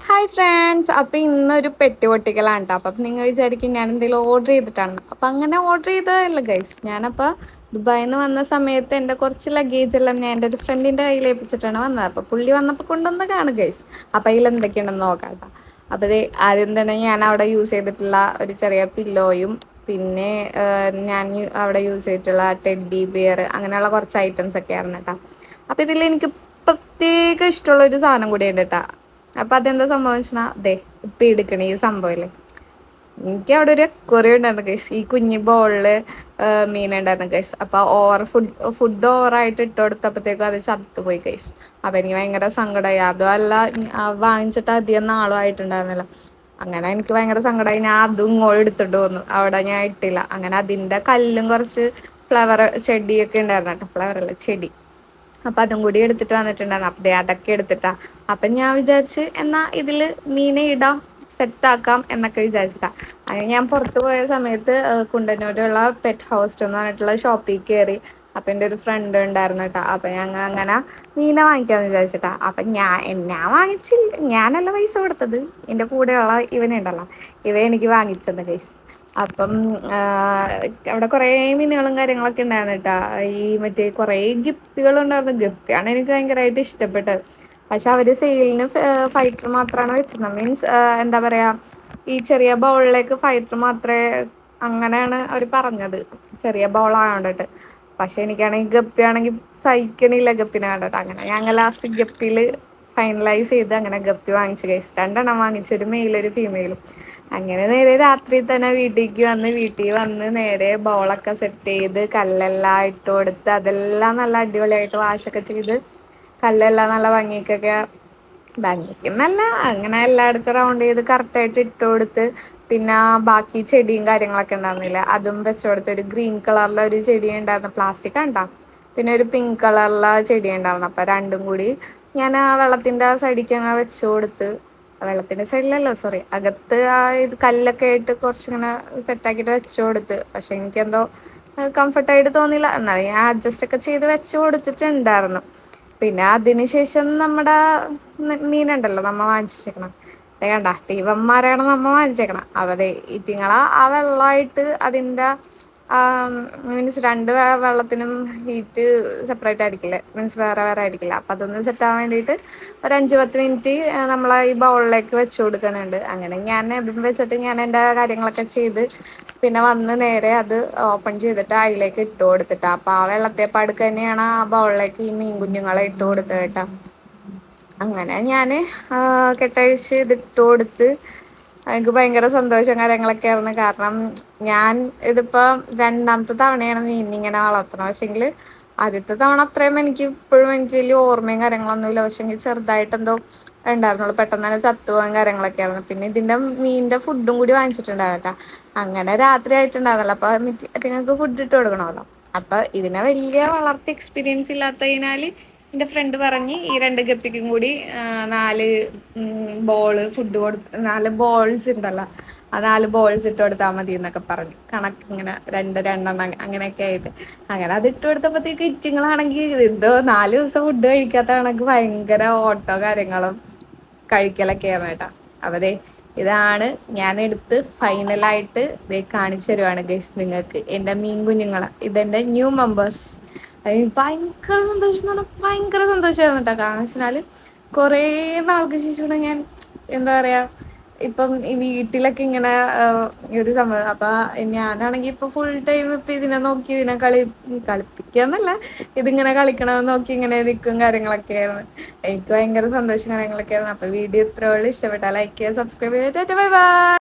Hi friends, അപ്പം ഇന്നൊരു പെട്ടി പൊട്ടിക്കലാണ് കേട്ടോ. അപ്പം നിങ്ങൾ വിചാരിക്കും ഞാൻ എന്തെങ്കിലും ഓർഡർ ചെയ്തിട്ടാണ്. അപ്പം അങ്ങനെ ഓർഡർ ചെയ്തതല്ല ഗൈസ്. ഞാനപ്പോൾ ദുബായിൽ നിന്ന് വന്ന സമയത്ത് എൻ്റെ കുറച്ച് ലഗേജ് എല്ലാം ഞാൻ എൻ്റെ ഒരു ഫ്രണ്ടിൻ്റെ കയ്യിൽ ഏൽപ്പിച്ചിട്ടാണ് വന്നത്. അപ്പോൾ പുള്ളി വന്നപ്പോൾ കൊണ്ടുവന്നതാണ് ഗൈസ്. അപ്പം അതിൽ എന്തൊക്കെയുണ്ടെന്ന് നോക്കാം കേട്ടോ. അപ്പോൾ ഇത് ആദ്യം തന്നെ ഞാൻ അവിടെ യൂസ് ചെയ്തിട്ടുള്ള ഒരു ചെറിയ പില്ലോയും പിന്നെ ഞാൻ അവിടെ യൂസ് ചെയ്തിട്ടുള്ള ടെഡ്ഡി ബിയർ അങ്ങനെയുള്ള കുറച്ച് ഐറ്റംസ് ഒക്കെ ആയിരുന്നു കേട്ടോ. അപ്പോൾ ഇതിൽ എനിക്ക് പ്രത്യേക ഇഷ്ടമുള്ള ഒരു സാധനം കൂടി ഉണ്ട് കേട്ടോ. അപ്പൊ അതെന്താ സംഭവിച്ചാ ദേ ഇപ്പൊ എടുക്കണേ ഈ സംഭവല്ലേ. എനിക്ക് അവിടെ ഒരു അക്വേറിയം ഉണ്ടായിരുന്നു ഗൈസ്. ഈ കുഞ്ഞി ബോളില് മീൻ ഉണ്ടായിരുന്നു ഗൈസ്. അപ്പൊ ഫുഡ് ഓവറായിട്ട് ഇട്ട് കൊടുത്തപ്പോഴത്തേക്കും അത് ചത്തുപോയി ഗൈസ്. അപ്പൊ എനിക്ക് ഭയങ്കര സങ്കടമായി. അതുമല്ല വാങ്ങിച്ചിട്ട് അധികം നാളും ആയിട്ടുണ്ടായിരുന്നില്ല. അങ്ങനെ എനിക്ക് ഭയങ്കര സങ്കടമായി. ഞാൻ അതും ഇങ്ങോട്ട് എടുത്തിട്ട് വന്നു. അവിടെ ഞാൻ ഇട്ടില്ല. അങ്ങനെ അതിന്റെ കല്ലും കുറച്ച് ഫ്ലവർ ചെടിയൊക്കെ ഉണ്ടായിരുന്നു കേട്ടോ. ഫ്ലവർ അല്ല, ചെടി. അപ്പൊ അതും കൂടി എടുത്തിട്ട് വന്നിട്ടുണ്ടായിരുന്നു. അപ്പൊ അതൊക്കെ എടുത്തിട്ടാ. അപ്പൊ ഞാൻ വിചാരിച്ച് എന്നാ ഇതില് മീനെ ഇടാം, സെറ്റാക്കാം എന്നൊക്കെ വിചാരിച്ചിട്ടാ. അങ്ങനെ ഞാൻ പുറത്ത് പോയ സമയത്ത് കുണ്ടന്നൂരുള്ള പെറ്റ് ഹൗസ് എന്ന് പറഞ്ഞിട്ടുള്ള ഷോപ്പിൽ കയറി. അപ്പൊ എൻ്റെ ഒരു ഫ്രണ്ട് ഉണ്ടായിരുന്നു കേട്ടോ. അപ്പൊ ഞങ്ങൾ അങ്ങനെ മീനെ വാങ്ങിക്കാന്ന് വിചാരിച്ചിട്ടാ. അപ്പൊ ഞാൻ വാങ്ങിച്ചില്ല, ഞാനല്ല പൈസ കൊടുത്തത്. എൻ്റെ കൂടെയുള്ള ഇവനുണ്ടല്ലോ, ഇവ എനിക്ക് വാങ്ങിച്ചത് ഗൈസ്. അപ്പം അവിടെ കുറേ മീനുകളും കാര്യങ്ങളൊക്കെ ഉണ്ടായിരുന്നു കേട്ടോ. ഈ മറ്റേ കുറേ ഗപ്പികൾ ഉണ്ടായിരുന്നു. ഗപ്പിയാണ് എനിക്ക് ഭയങ്കരമായിട്ട് ഇഷ്ടപ്പെട്ടത്. പക്ഷെ അവര് സെയിലിന് ഫൈറ്റർ മാത്രമാണ് വെച്ചിരുന്നത്. മീൻസ് എന്താ പറയാ, ഈ ചെറിയ ബൗളിലേക്ക് ഫൈറ്റർ മാത്രമേ, അങ്ങനെയാണ് അവർ പറഞ്ഞത്, ചെറിയ ബൗൾ ആകണ്ടിട്ട്. പക്ഷെ എനിക്കാണെങ്കിൽ ഗപ്പിയാണെങ്കിൽ സഹിക്കണില്ല ഗപ്പിനെ കണ്ടിട്ട്. അങ്ങനെ ഞങ്ങൾ ലാസ്റ്റ് ഗപ്പിയിൽ ഫൈനലൈസ് ചെയ്ത് അങ്ങനെ ഗപ്പി വാങ്ങിച്ചു ഗൈസ്. രണ്ടെണ്ണം വാങ്ങിച്ചു, ഒരു മെയിലും ഒരു ഫീമെയിലും. അങ്ങനെ നേരെ രാത്രി തന്നെ വീട്ടിൽ വന്ന് നേരെ ബൗളൊക്കെ സെറ്റ് ചെയ്ത് കല്ലെല്ലാം ഇട്ട് കൊടുത്ത് അതെല്ലാം നല്ല അടിപൊളിയായിട്ട് വാഷൊക്കെ ചെയ്ത് കല്ലെല്ലാം നല്ല ഭംഗിക്കുന്നല്ല, അങ്ങനെ എല്ലായിടത്തും റൗണ്ട് ചെയ്ത് കറക്റ്റായിട്ട് ഇട്ട് കൊടുത്ത്. പിന്നെ ബാക്കി ചെടിയും കാര്യങ്ങളൊക്കെ ഉണ്ടായിരുന്നില്ല, അതും വെച്ചു കൊടുത്ത്. ഒരു ഗ്രീൻ കളറിലെ ഒരു ചെടി ഉണ്ടായിരുന്നു, പ്ലാസ്റ്റിക് കണ്ടാ. പിന്നെ ഒരു പിങ്ക് കളറിലെ ചെടി ഉണ്ടായിരുന്നു. അപ്പം രണ്ടും കൂടി ഞാൻ ആ വെള്ളത്തിൻ്റെ സൈഡിലേക്ക് അങ്ങ് വെച്ചു കൊടുത്ത്. വെള്ളത്തിൻ്റെ സൈഡിലല്ലോ, സോറി, അകത്ത് ആ ഇത് കല്ലൊക്കെ ആയിട്ട് കുറച്ചിങ്ങനെ സെറ്റാക്കിയിട്ട് വെച്ചു കൊടുത്ത്. പക്ഷെ എനിക്കെന്തോ കംഫർട്ടായിട്ട് തോന്നിയില്ല. എന്നാലും ഞാൻ അഡ്ജസ്റ്റ് ഒക്കെ ചെയ്ത് വെച്ച് കൊടുത്തിട്ടുണ്ടായിരുന്നു. പിന്നെ അതിന് ശേഷം നമ്മുടെ മീനുണ്ടല്ലോ നമ്മൾ വാങ്ങിച്ചേക്കണം, കണ്ട തീവന്മാരാണ് നമ്മൾ വാങ്ങിച്ചേക്കണം. അവരെ ഇറ്റിങ്ങളെ ആ വെള്ളമായിട്ട് അതിൻ്റെ മീൻസ് രണ്ട് വെള്ളത്തിനും ഹീറ്റ് സെപ്പറേറ്റ് ആയിരിക്കില്ല, മീൻസ് വേറെ വേറെ ആയിരിക്കില്ല. അപ്പം അതൊന്ന് സെറ്റാകാൻ വേണ്ടിയിട്ട് ഒരു 5-10 മിനിറ്റ് നമ്മൾ ഈ ബൗളിലേക്ക് വെച്ച് കൊടുക്കുന്നുണ്ട്. അങ്ങനെ ഞാൻ ഇതും വെച്ചിട്ട് ഞാൻ എൻ്റെ കാര്യങ്ങളൊക്കെ ചെയ്ത് പിന്നെ വന്ന് നേരെ അത് ഓപ്പൺ ചെയ്തിട്ട് അതിലേക്ക് ഇട്ട് കൊടുത്തിട്ടാ. അപ്പം ആ വെള്ളത്തെ പടുക്ക് തന്നെയാണ് ആ ബൗളിലേക്ക് ഈ മീൻ കുഞ്ഞുങ്ങളെ ഇട്ട് കൊടുത്തത് കേട്ടോ. അങ്ങനെ ഞാൻ കെട്ടഴിച്ച് ഇതിട്ട് കൊടുത്ത് എനിക്ക് ഭയങ്കര സന്തോഷം കാര്യങ്ങളൊക്കെ ആയിരുന്നു. കാരണം ഞാൻ ഇതിപ്പോൾ രണ്ടാമത്തെ തവണയാണ് മീനിങ്ങനെ വളർത്തണം. പക്ഷെങ്കിൽ ആദ്യത്തെ തവണ അത്രയും എനിക്ക് ഇപ്പോഴും എനിക്ക് വലിയ ഓർമ്മയും കാര്യങ്ങളൊന്നുമില്ല. പക്ഷെങ്കിൽ ചെറുതായിട്ട് എന്തോ ഉണ്ടായിരുന്നുള്ളൂ, പെട്ടെന്ന് തന്നെ ചത്തുപോകാൻ കാര്യങ്ങളൊക്കെ ആയിരുന്നു. പിന്നെ ഇതിൻ്റെ മീനിൻ്റെ ഫുഡും കൂടി വാങ്ങിച്ചിട്ടുണ്ടായിരുന്നു കേട്ടോ. അങ്ങനെ രാത്രി ആയിട്ടുണ്ടായിരുന്നല്ലോ, അപ്പോൾ നിങ്ങൾക്ക് ഫുഡ് ഇട്ട് കൊടുക്കണമല്ലോ. അപ്പം ഇതിനെ വലിയ വളർത്തി എക്സ്പീരിയൻസ് ഇല്ലാത്തതിനാൽ എൻ്റെ ഫ്രണ്ട് പറഞ്ഞ് ഈ 2 ഗപ്പിക്കും കൂടി 4 ബോള് ഫുഡ് 4 ബോൾസ് ഉണ്ടല്ലോ, ആ 4 ബോൾസ് ഇട്ട് കൊടുത്താൽ മതി എന്നൊക്കെ പറഞ്ഞു. കണക്ക് ഇങ്ങനെ രണ്ടെണ്ണം അങ്ങനെയൊക്കെ ആയിട്ട്. അങ്ങനെ അത് ഇട്ട് കൊടുത്തപ്പോഴത്തേക്ക് ഇറ്റിങ്ങളാണെങ്കിൽ എന്തോ 4 ദിവസം ഫുഡ് കഴിക്കാത്ത കണക്ക് ഭയങ്കര ഓട്ടോ കാര്യങ്ങളും കഴിക്കലൊക്കെയാണ് കേട്ടോ. അവരെ ഇതാണ് ഞാൻ എടുത്ത് ഫൈനലായിട്ട് കാണിച്ചു തരുവാണ് ഗൈസ് നിങ്ങൾക്ക് എൻ്റെ മീൻ കുഞ്ഞുങ്ങളെ. ഇതെൻ്റെ ന്യൂ മെമ്പേഴ്സ്. ഭയങ്കര സന്തോഷം എന്ന് പറഞ്ഞാൽ ഭയങ്കര സന്തോഷമായിരുന്നു കേട്ടോ. കാരണം വെച്ചാൽ കുറേ നാൾക്ക് ശേഷമാണ് ഞാൻ എന്താ പറയാ ഇപ്പം ഈ വീട്ടിലൊക്കെ ഇങ്ങനെ ഈ ഒരു സംഭവം. അപ്പൊ ഞാനാണെങ്കിൽ ഇപ്പൊ ഫുൾ ടൈം ഇപ്പൊ ഇതിനെ നോക്കി ഇതിനെ കളിപ്പിക്കാന്നല്ല, ഇതിങ്ങനെ കളിക്കണമെന്ന് നോക്കി ഇങ്ങനെ നിൽക്കും കാര്യങ്ങളൊക്കെ ആയിരുന്നു. എനിക്ക് ഭയങ്കര സന്തോഷം കാര്യങ്ങളൊക്കെ ആയിരുന്നു. അപ്പൊ വീഡിയോ ഇത്രയോളം ഇഷ്ടപ്പെട്ടാൽ ലൈക്ക് ചെയ്യുക, സബ്സ്ക്രൈബ് ചെയ്യുക. Bye bye.